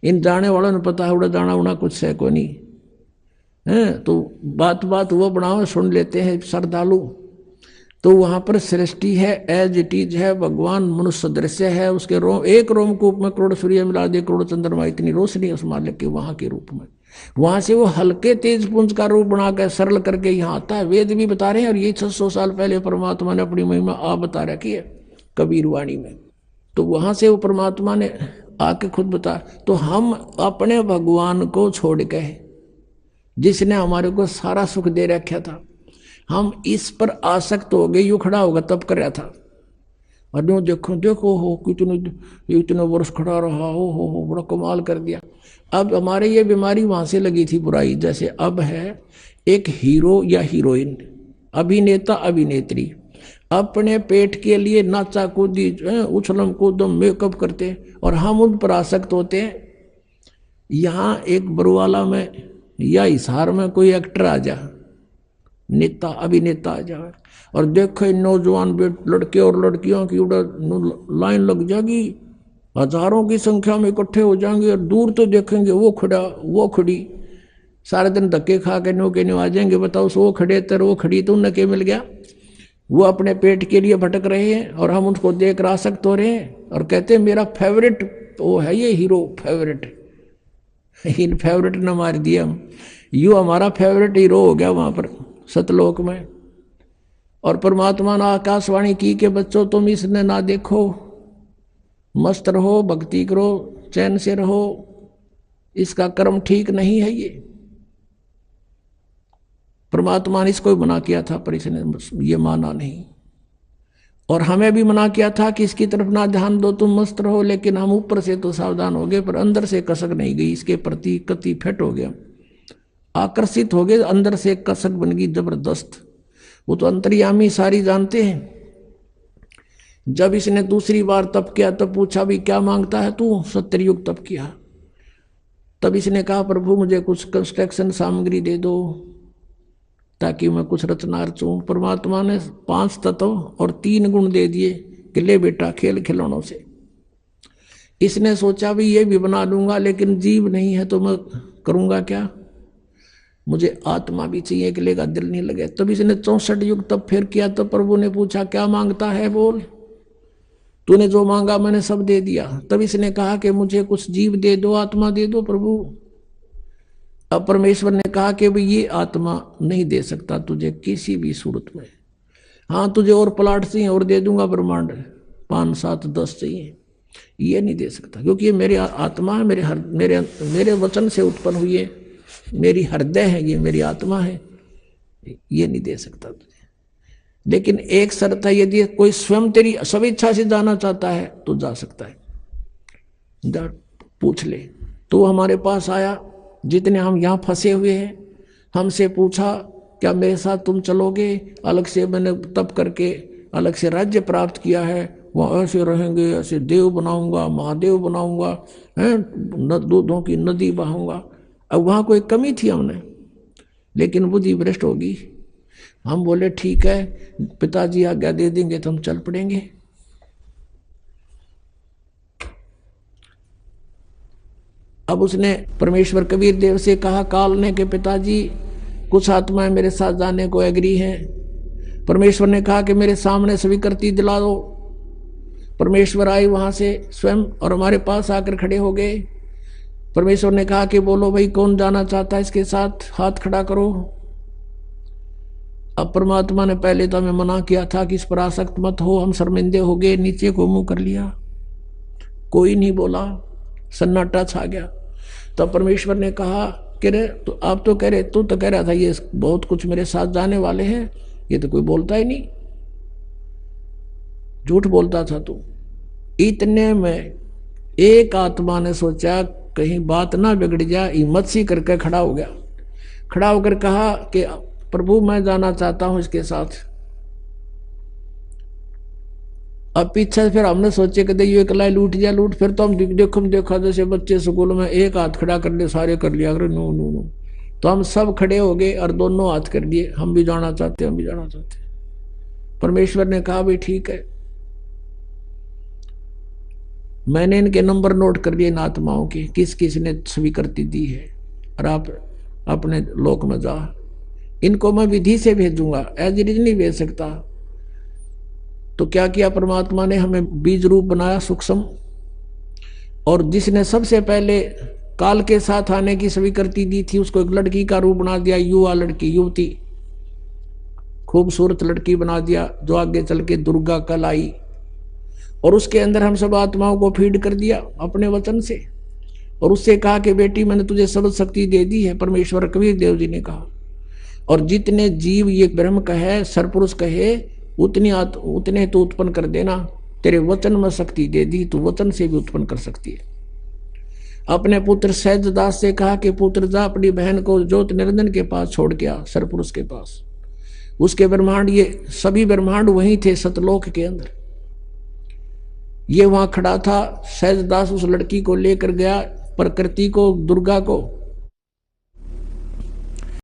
इन जाने वालों ने पता है उड़ा जाना उड़ा कुछ है को नहीं है। तो बात बात वो बनाओ, सुन लेते हैं श्रद्धालु। तो वहां पर सृष्टि है, एज इट इज है, भगवान मनुष्य दृश्य है। उसके एक रोमकूप में करोड़ सूर्य मिला दे, करोड़ चंद्रमा, इतनी रोशनी उस मालिक के वहां के रूप में। वहां से वो हल्के तेज पुंज का रूप बनाकर सरल करके यहाँ आता है। वेद भी बता रहे हैं और ये 600 साल पहले परमात्मा ने अपनी महिमा आप बता रखी है कबीर वाणी में। तो वहां से वो परमात्मा ने आके खुद बता। तो हम अपने भगवान को छोड़ के जिसने हमारे को सारा सुख दे रखा था, हम इस पर आसक्त हो गए। यूं खड़ा होगा तब कर रहा था, और यूं देखो देखो हो कितने इतने वर्ष खड़ा रहा, हो बड़ा कमाल कर दिया। अब हमारे ये बीमारी वहां से लगी थी बुराई। जैसे अब है एक हीरो या हीरोइन, अभिनेता अभिनेत्री अपने पेट के लिए नाचा कूदी उछलम कूदम मेकअप करते, और हम उन पर आसक्त होते हैं। यहाँ एक बरुवाला में या हिसार में कोई एक्टर आ जा, नेता अभिनेता आ जाए, और देखो नौजवान लड़के और लड़कियों की लाइन लग जाएगी, हजारों की संख्या में इकट्ठे हो जाएंगे, और दूर तो देखेंगे वो खड़ा वो खड़ी, सारे दिन धक्के खा के न्यू आ जाएंगे। बताओ वो खड़े तर वो खड़ी, तो उन्हें क्या मिल गया? वो अपने पेट के लिए भटक रहे हैं, और हम उनको देख कर आसक्त हो रहे हैं और कहते हैं मेरा फेवरेट वो है ये हीरो फेवरेट। इन फेवरेट न मार दिया हम, यू हमारा फेवरेट हीरो हो गया वहां पर सतलोक में। और परमात्मा ने आकाशवाणी की कि बच्चों तुम इसने ना देखो, मस्त रहो, भक्ति करो, चैन से रहो, इसका कर्म ठीक नहीं है। ये परमात्मा ने इसको मना किया था, पर इसने ये माना नहीं। और हमें भी मना किया था कि इसकी तरफ ना ध्यान दो, तुम मस्त रहो, लेकिन हम ऊपर से तो सावधान हो गए, पर अंदर से कसक नहीं गई, इसके प्रति कति फिट हो गया, आकर्षित हो गए, अंदर से कसक बन गई जबरदस्त। वो तो अंतर्यामी सारी जानते हैं। जब इसने दूसरी बार तप किया तब पूछा भी क्या मांगता है तू? 70 युग तप किया। तब इसने कहा प्रभु मुझे कुछ कंस्ट्रक्शन सामग्री दे दो ताकि मैं कुछ रचना रचूं। परमात्मा ने 5 तत्व और 3 गुण दे दिए कि ले बेटा खेल खिलौनों से। इसने सोचा भी ये भी बना लूंगा, लेकिन जीव नहीं है तो मैं करूंगा क्या, मुझे आत्मा भी चाहिए, कि लेगा दिल नहीं लगे। तब इसने 64 युग तब फिर किया। तो प्रभु ने पूछा क्या मांगता है, बोल, तूने जो मांगा मैंने सब दे दिया। तब इसने कहा कि मुझे कुछ जीव दे दो, आत्मा दे दो प्रभु। अब परमेश्वर ने कहा कि भाई ये आत्मा नहीं दे सकता तुझे किसी भी सूरत में, हाँ तुझे और प्लाट चाहिए और दे दूंगा, ब्रह्मांड 5, 7, 10 चाहिए, ये नहीं दे सकता, क्योंकि ये मेरी आत्मा है, मेरे वचन से उत्पन्न हुई है, मेरी हृदय है, ये मेरी आत्मा है, ये नहीं दे सकता तुझे। लेकिन एक शर्त है, यदि कोई स्वयं तेरी स्वेच्छा से जाना चाहता है तो जा सकता है, जा पूछ ले। तो हमारे पास आया, जितने हम यहाँ फंसे हुए हैं, हमसे पूछा क्या मेरे साथ तुम चलोगे? अलग से मैंने तप करके अलग से राज्य प्राप्त किया है, वहाँ ऐसे रहेंगे, ऐसे देव बनाऊंगा, महादेव बनाऊंगा, दूधों की नदी बहाऊंगा। अब वहाँ कोई कमी थी हमने, लेकिन बुद्धि भ्रष्ट होगी। हम बोले ठीक है, पिताजी आज्ञा दे देंगे तो हम चल पड़ेंगे। अब उसने परमेश्वर कबीर देव से कहा काल ने कि पिताजी कुछ आत्माएं मेरे साथ जाने को एग्री हैं। परमेश्वर ने कहा कि मेरे सामने स्वीकृति दिला दो। परमेश्वर आए वहां से स्वयं और हमारे पास आकर खड़े हो गए। परमेश्वर ने कहा कि बोलो भाई कौन जाना चाहता है इसके साथ, हाथ खड़ा करो। अब परमात्मा ने पहले तो हमें मना किया था कि इस पर आसक्त मत हो, हम शर्मिंदे हो गए, नीचे को मुंह कर लिया, कोई नहीं बोला, सन्नाटा छा गया। तब परमेश्वर ने कहा कि रे तो आप तो कह रहे, तू तो कह रहा था ये बहुत कुछ मेरे साथ जाने वाले हैं, ये तो कोई बोलता ही नहीं, झूठ बोलता था तू। इतने में एक आत्मा ने सोचा कहीं बात ना बिगड़ जाए, हिम्मत सी करके खड़ा हो गया। खड़ा होकर कहा कि प्रभु मैं जाना चाहता हूं इसके साथ। अब पीछे फिर हमने सोचे कि ये कलाई लूट जा लूट, फिर तो हम देखा जैसे बच्चे स्कूल में एक हाथ खड़ा कर ले, सारे कर लिया, अगर नो नो नो, तो हम सब खड़े हो गए और दोनों हाथ कर दिए, हम भी जाना चाहते, हम भी जाना चाहते। परमेश्वर ने कहा भाई ठीक है, मैंने इनके नंबर नोट कर लिए इन आत्माओं के, किस किस ने स्वीकृति दी है, और आप अपने लोक में जा, इनको मैं विधि से भेजूंगा, एज इट इज नहीं भेज सकता। तो क्या किया परमात्मा ने, हमें बीज रूप बनाया सूक्ष्म, और जिसने सबसे पहले काल के साथ आने की स्वीकृति दी थी उसको एक लड़की का रूप बना दिया, युवा लड़की, युवती, खूबसूरत लड़की बना दिया, जो आगे चल के दुर्गा कल आई। और उसके अंदर हम सब आत्माओं को फीड कर दिया अपने वचन से, और उससे कहा कि बेटी मैंने तुझे सब शक्ति दे दी है, परमेश्वर कबीर देव जी ने कहा। और जितने जीव ये ब्रह्म कहे, सरपुरुष कहे, उतने तो उत्पन्न कर देना, तेरे वचन में शक्ति दे दी, तू वचन से भी उत्पन्न कर सकती है। अपने पुत्र सहजदास से कहा कि पुत्र जा अपनी बहन को ज्योत निरंजन के पास छोड़ के आ, सरपुरुष के पास। उसके ब्रह्मांड, ये सभी ब्रह्मांड वहीं थे सतलोक के अंदर। ये वहां खड़ा था। सहजदास उस लड़की को लेकर गया, प्रकृति को, दुर्गा को,